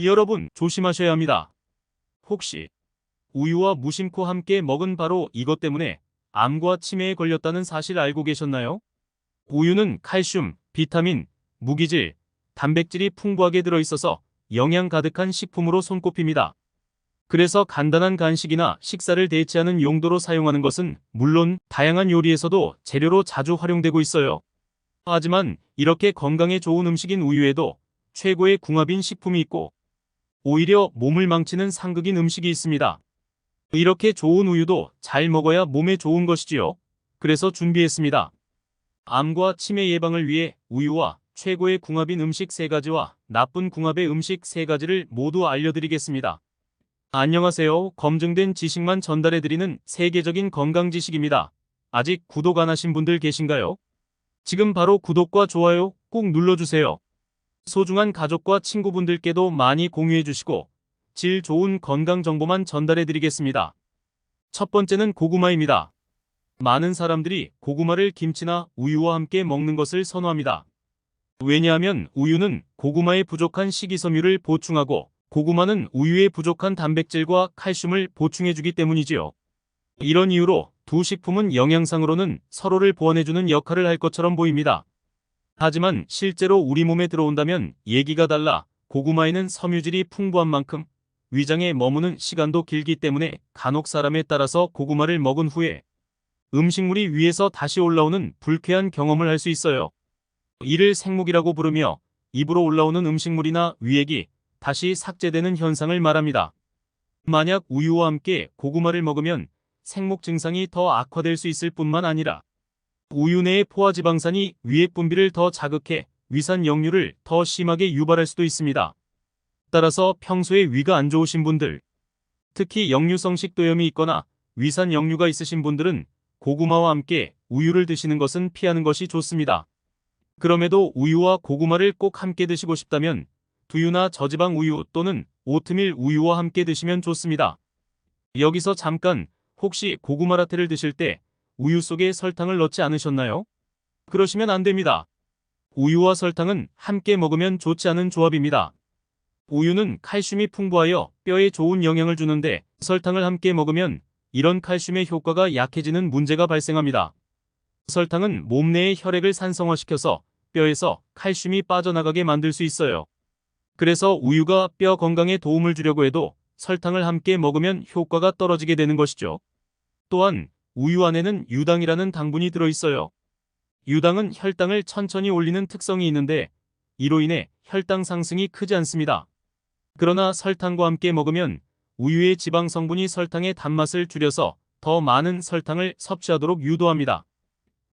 여러분, 조심하셔야 합니다. 혹시 우유와 무심코 함께 먹은 바로 이것 때문에 암과 치매에 걸렸다는 사실 알고 계셨나요? 우유는 칼슘, 비타민, 무기질, 단백질이 풍부하게 들어있어서 영양 가득한 식품으로 손꼽힙니다. 그래서 간단한 간식이나 식사를 대체하는 용도로 사용하는 것은 물론 다양한 요리에서도 재료로 자주 활용되고 있어요. 하지만 이렇게 건강에 좋은 음식인 우유에도 최고의 궁합인 식품이 있고 오히려 몸을 망치는 상극인 음식이 있습니다. 이렇게 좋은 우유도 잘 먹어야 몸에 좋은 것이지요. 그래서 준비했습니다. 암과 치매 예방을 위해 우유와 최고의 궁합인 음식 3가지와 나쁜 궁합의 음식 3가지를 모두 알려드리겠습니다. 안녕하세요. 검증된 지식만 전달해드리는 세계적인 건강 지식입니다. 아직 구독 안 하신 분들 계신가요? 지금 바로 구독과 좋아요 꼭 눌러주세요. 소중한 가족과 친구분들께도 많이 공유해주시고 질 좋은 건강 정보만 전달해드리겠습니다. 첫 번째는 고구마입니다. 많은 사람들이 고구마를 김치나 우유와 함께 먹는 것을 선호합니다. 왜냐하면 우유는 고구마의 부족한 식이섬유를 보충하고 고구마는 우유의 부족한 단백질과 칼슘을 보충해주기 때문이지요. 이런 이유로 두 식품은 영양상으로는 서로를 보완해주는 역할을 할 것처럼 보입니다. 하지만 실제로 우리 몸에 들어온다면 얘기가 달라 고구마에는 섬유질이 풍부한 만큼 위장에 머무는 시간도 길기 때문에 간혹 사람에 따라서 고구마를 먹은 후에 음식물이 위에서 다시 올라오는 불쾌한 경험을 할 수 있어요. 이를 생목이라고 부르며 입으로 올라오는 음식물이나 위액이 다시 삭제되는 현상을 말합니다. 만약 우유와 함께 고구마를 먹으면 생목 증상이 더 악화될 수 있을 뿐만 아니라 우유 내의 포화지방산이 위액 분비를 더 자극해 위산 역류를 더 심하게 유발할 수도 있습니다. 따라서 평소에 위가 안 좋으신 분들, 특히 역류성 식도염이 있거나 위산 역류가 있으신 분들은 고구마와 함께 우유를 드시는 것은 피하는 것이 좋습니다. 그럼에도 우유와 고구마를 꼭 함께 드시고 싶다면 두유나 저지방 우유 또는 오트밀 우유와 함께 드시면 좋습니다. 여기서 잠깐, 혹시 고구마 라떼를 드실 때 우유 속에 설탕을 넣지 않으셨나요? 그러시면 안 됩니다. 우유와 설탕은 함께 먹으면 좋지 않은 조합입니다. 우유는 칼슘이 풍부하여 뼈에 좋은 영향을 주는데 설탕을 함께 먹으면 이런 칼슘의 효과가 약해지는 문제가 발생합니다. 설탕은 몸 내의 혈액을 산성화시켜서 뼈에서 칼슘이 빠져나가게 만들 수 있어요. 그래서 우유가 뼈 건강에 도움을 주려고 해도 설탕을 함께 먹으면 효과가 떨어지게 되는 것이죠. 또한 우유 안에는 유당이라는 당분이 들어있어요. 유당은 혈당을 천천히 올리는 특성이 있는데 이로 인해 혈당 상승이 크지 않습니다. 그러나 설탕과 함께 먹으면 우유의 지방 성분이 설탕의 단맛을 줄여서 더 많은 설탕을 섭취하도록 유도합니다.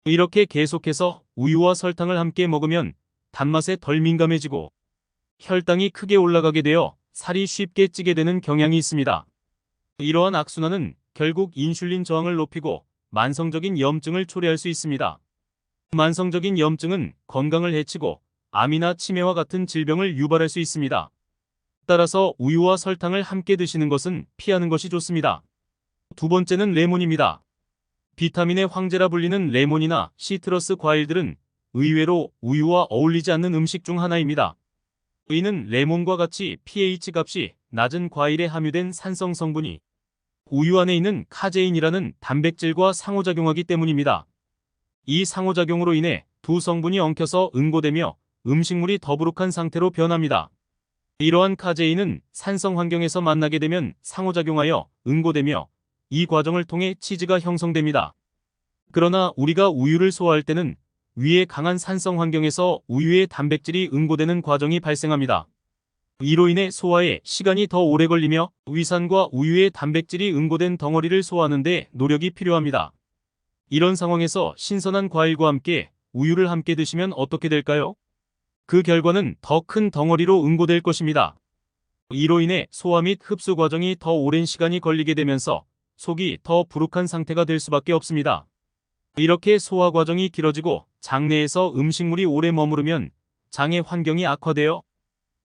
이렇게 계속해서 우유와 설탕을 함께 먹으면 단맛에 덜 민감해지고 혈당이 크게 올라가게 되어 살이 쉽게 찌게 되는 경향이 있습니다. 이러한 악순환은 결국 인슐린 저항을 높이고 만성적인 염증을 초래할 수 있습니다. 만성적인 염증은 건강을 해치고 암이나 치매와 같은 질병을 유발할 수 있습니다. 따라서 우유와 설탕을 함께 드시는 것은 피하는 것이 좋습니다. 두 번째는 레몬입니다. 비타민의 황제라 불리는 레몬이나 시트러스 과일들은 의외로 우유와 어울리지 않는 음식 중 하나입니다. 이는 레몬과 같이 pH 값이 낮은 과일에 함유된 산성 성분이 우유 안에 있는 카제인이라는 단백질과 상호작용하기 때문입니다. 이 상호작용으로 인해 두 성분이 엉켜서 응고되며 음식물이 더부룩한 상태로 변합니다. 이러한 카제인은 산성 환경에서 만나게 되면 상호작용하여 응고되며 이 과정을 통해 치즈가 형성됩니다. 그러나 우리가 우유를 소화할 때는 위에 강한 산성 환경에서 우유의 단백질이 응고되는 과정이 발생합니다. 이로 인해 소화에 시간이 더 오래 걸리며 위산과 우유의 단백질이 응고된 덩어리를 소화하는 데 노력이 필요합니다. 이런 상황에서 신선한 과일과 함께 우유를 함께 드시면 어떻게 될까요? 그 결과는 더 큰 덩어리로 응고될 것입니다. 이로 인해 소화 및 흡수 과정이 더 오랜 시간이 걸리게 되면서 속이 더 부룩한 상태가 될 수밖에 없습니다. 이렇게 소화 과정이 길어지고 장내에서 음식물이 오래 머무르면 장의 환경이 악화되어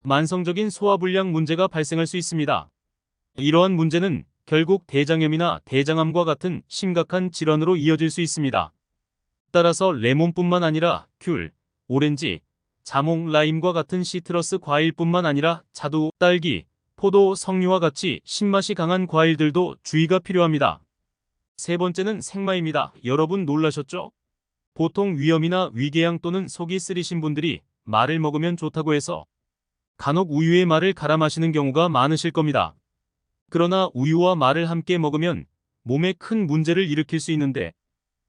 만성적인 소화불량 문제가 발생할 수 있습니다. 이러한 문제는 결국 대장염이나 대장암과 같은 심각한 질환으로 이어질 수 있습니다. 따라서 레몬뿐만 아니라 귤, 오렌지, 자몽, 라임과 같은 시트러스 과일뿐만 아니라 자두, 딸기, 포도, 석류와 같이 신맛이 강한 과일들도 주의가 필요합니다. 세 번째는 생마입니다. 여러분 놀라셨죠? 보통 위염이나 위궤양 또는 속이 쓰리신 분들이 말을 먹으면 좋다고 해서 간혹 우유에 말을 갈아 마시는 경우가 많으실 겁니다. 그러나 우유와 말을 함께 먹으면 몸에 큰 문제를 일으킬 수 있는데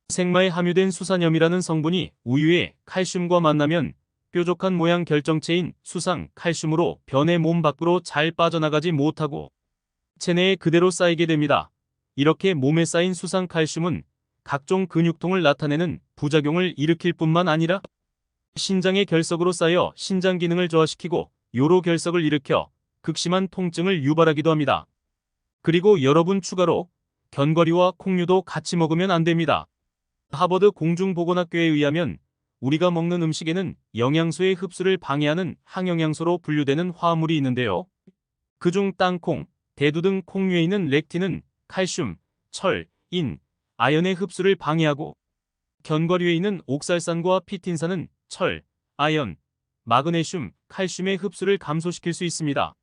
생마에 함유된 수산염이라는 성분이 우유에 칼슘과 만나면 뾰족한 모양 결정체인 수상 칼슘으로 변해 몸 밖으로 잘 빠져나가지 못하고 체내에 그대로 쌓이게 됩니다. 이렇게 몸에 쌓인 수상 칼슘은 각종 근육통을 나타내는 부작용을 일으킬 뿐만 아니라 신장의 결석으로 쌓여 신장 기능을 저하시키고 요로 결석을 일으켜 극심한 통증을 유발하기도 합니다. 그리고 여러분 추가로 견과류와 콩류도 같이 먹으면 안 됩니다. 하버드 공중보건학교에 의하면 우리가 먹는 음식에는 영양소의 흡수를 방해하는 항영양소로 분류되는 화합물이 있는데요. 그중 땅콩, 대두 등 콩류에 있는 렉틴은 칼슘, 철, 인, 아연의 흡수를 방해하고 견과류에 있는 옥살산과 피틴산은 철, 아연, 마그네슘, 칼슘의 흡수를 감소시킬 수 있습니다.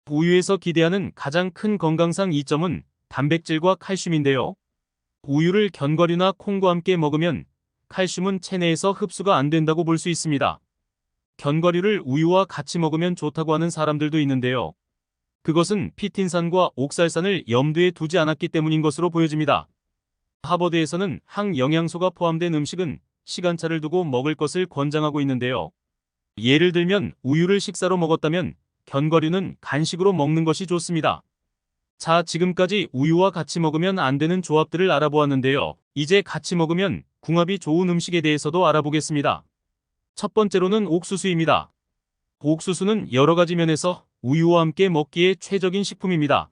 우유에서 기대하는 가장 큰 건강상 이점은 단백질과 칼슘인데요. 우유를 견과류나 콩과 함께 먹으면 칼슘은 체내에서 흡수가 안 된다고 볼 수 있습니다. 견과류를 우유와 같이 먹으면 좋다고 하는 사람들도 있는데요. 그것은 피틴산과 옥살산을 염두에 두지 않았기 때문인 것으로 보여집니다. 하버드에서는 항영양소가 포함된 음식은 시간차를 두고 먹을 것을 권장하고 있는데요. 예를 들면 우유를 식사로 먹었다면 견과류는 간식으로 먹는 것이 좋습니다. 자, 지금까지 우유와 같이 먹으면 안 되는 조합들을 알아보았는데요. 이제 같이 먹으면 궁합이 좋은 음식에 대해서도 알아보겠습니다. 첫 번째로는 옥수수입니다. 옥수수는 여러 가지 면에서 우유와 함께 먹기에 최적인 식품입니다.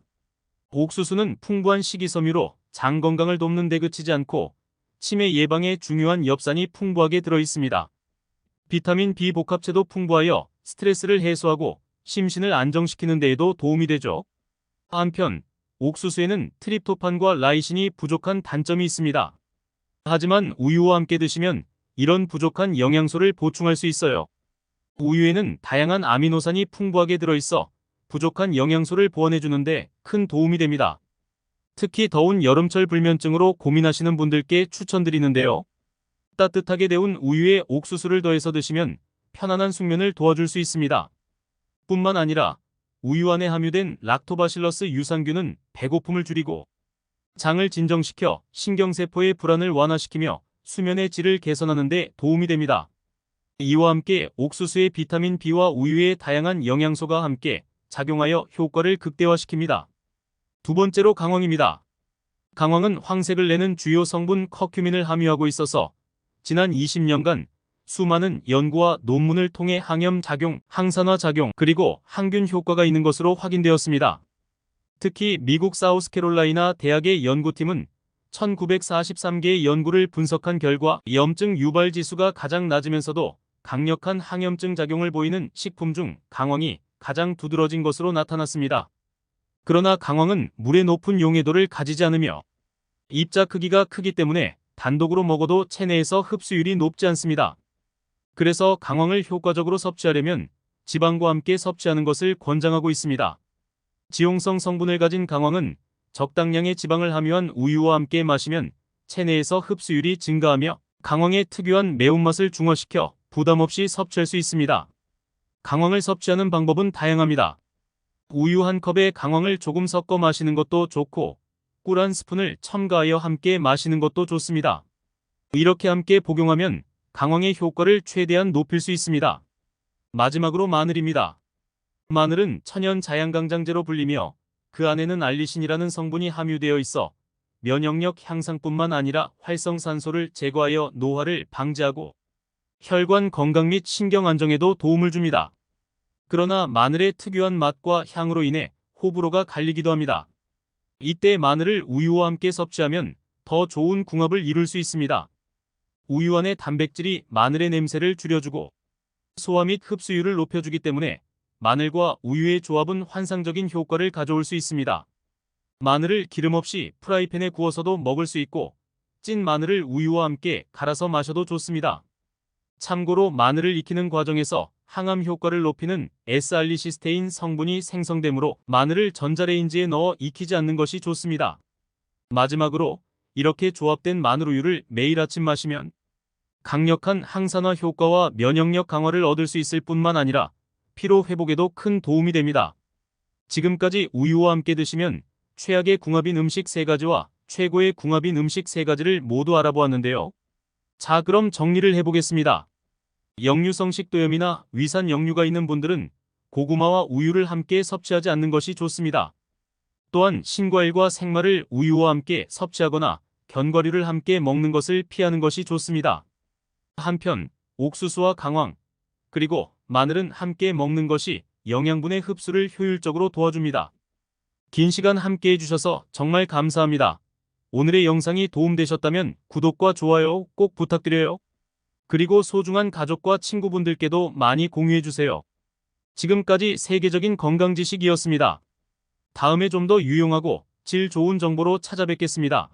옥수수는 풍부한 식이섬유로 장 건강을 돕는 데 그치지 않고 치매 예방에 중요한 엽산이 풍부하게 들어있습니다. 비타민 B 복합체도 풍부하여 스트레스를 해소하고 심신을 안정시키는 데에도 도움이 되죠. 한편 옥수수에는 트립토판과 라이신이 부족한 단점이 있습니다. 하지만 우유와 함께 드시면 이런 부족한 영양소를 보충할 수 있어요. 우유에는 다양한 아미노산이 풍부하게 들어있어 부족한 영양소를 보완해주는데 큰 도움이 됩니다. 특히 더운 여름철 불면증으로 고민하시는 분들께 추천드리는데요. 따뜻하게 데운 우유에 옥수수를 더해서 드시면 편안한 숙면을 도와줄 수 있습니다. 뿐만 아니라 우유 안에 함유된 락토바실러스 유산균은 배고픔을 줄이고 장을 진정시켜 신경세포의 불안을 완화시키며 수면의 질을 개선하는 데 도움이 됩니다. 이와 함께 옥수수의 비타민 B와 우유의 다양한 영양소가 함께 작용하여 효과를 극대화시킵니다. 두 번째로 강황입니다. 강황은 황색을 내는 주요 성분 커큐민을 함유하고 있어서 지난 20년간 수많은 연구와 논문을 통해 항염 작용, 항산화 작용, 그리고 항균 효과가 있는 것으로 확인되었습니다. 특히 미국 사우스캐롤라이나 대학의 연구팀은 1943개의 연구를 분석한 결과 염증 유발 지수가 가장 낮으면서도 강력한 항염증 작용을 보이는 식품 중 강황이 가장 두드러진 것으로 나타났습니다. 그러나 강황은 물의 높은 용해도를 가지지 않으며 입자 크기가 크기 때문에 단독으로 먹어도 체내에서 흡수율이 높지 않습니다. 그래서 강황을 효과적으로 섭취하려면 지방과 함께 섭취하는 것을 권장하고 있습니다. 지용성 성분을 가진 강황은 적당량의 지방을 함유한 우유와 함께 마시면 체내에서 흡수율이 증가하며 강황의 특유한 매운맛을 중화시켜 부담 없이 섭취할 수 있습니다. 강황을 섭취하는 방법은 다양합니다. 우유 한 컵에 강황을 조금 섞어 마시는 것도 좋고 꿀 한 스푼을 첨가하여 함께 마시는 것도 좋습니다. 이렇게 함께 복용하면 강황의 효과를 최대한 높일 수 있습니다. 마지막으로 마늘입니다. 마늘은 천연 자양강장제로 불리며 그 안에는 알리신이라는 성분이 함유되어 있어 면역력 향상뿐만 아니라 활성산소를 제거하여 노화를 방지하고 혈관 건강 및 신경 안정에도 도움을 줍니다. 그러나 마늘의 특유한 맛과 향으로 인해 호불호가 갈리기도 합니다. 이때 마늘을 우유와 함께 섭취하면 더 좋은 궁합을 이룰 수 있습니다. 우유 안의 단백질이 마늘의 냄새를 줄여주고 소화 및 흡수율을 높여주기 때문에 마늘과 우유의 조합은 환상적인 효과를 가져올 수 있습니다. 마늘을 기름 없이 프라이팬에 구워서도 먹을 수 있고 찐 마늘을 우유와 함께 갈아서 마셔도 좋습니다. 참고로 마늘을 익히는 과정에서 항암 효과를 높이는 S알리시스테인 성분이 생성되므로 마늘을 전자레인지에 넣어 익히지 않는 것이 좋습니다. 마지막으로 이렇게 조합된 마늘우유를 매일 아침 마시면 강력한 항산화 효과와 면역력 강화를 얻을 수 있을 뿐만 아니라 피로 회복에도 큰 도움이 됩니다. 지금까지 우유와 함께 드시면 최악의 궁합인 음식 3가지와 최고의 궁합인 음식 3가지를 모두 알아보았는데요. 자, 그럼 정리를 해보겠습니다. 역류성 식도염이나 위산 역류가 있는 분들은 고구마와 우유를 함께 섭취하지 않는 것이 좋습니다. 또한 신과일과 생마를 우유와 함께 섭취하거나 견과류를 함께 먹는 것을 피하는 것이 좋습니다. 한편 옥수수와 강황, 그리고 마늘은 함께 먹는 것이 영양분의 흡수를 효율적으로 도와줍니다. 긴 시간 함께 해주셔서 정말 감사합니다. 오늘의 영상이 도움되셨다면 구독과 좋아요 꼭 부탁드려요. 그리고 소중한 가족과 친구분들께도 많이 공유해주세요. 지금까지 세계적인 건강 지식이었습니다. 다음에 좀 더 유용하고 질 좋은 정보로 찾아뵙겠습니다.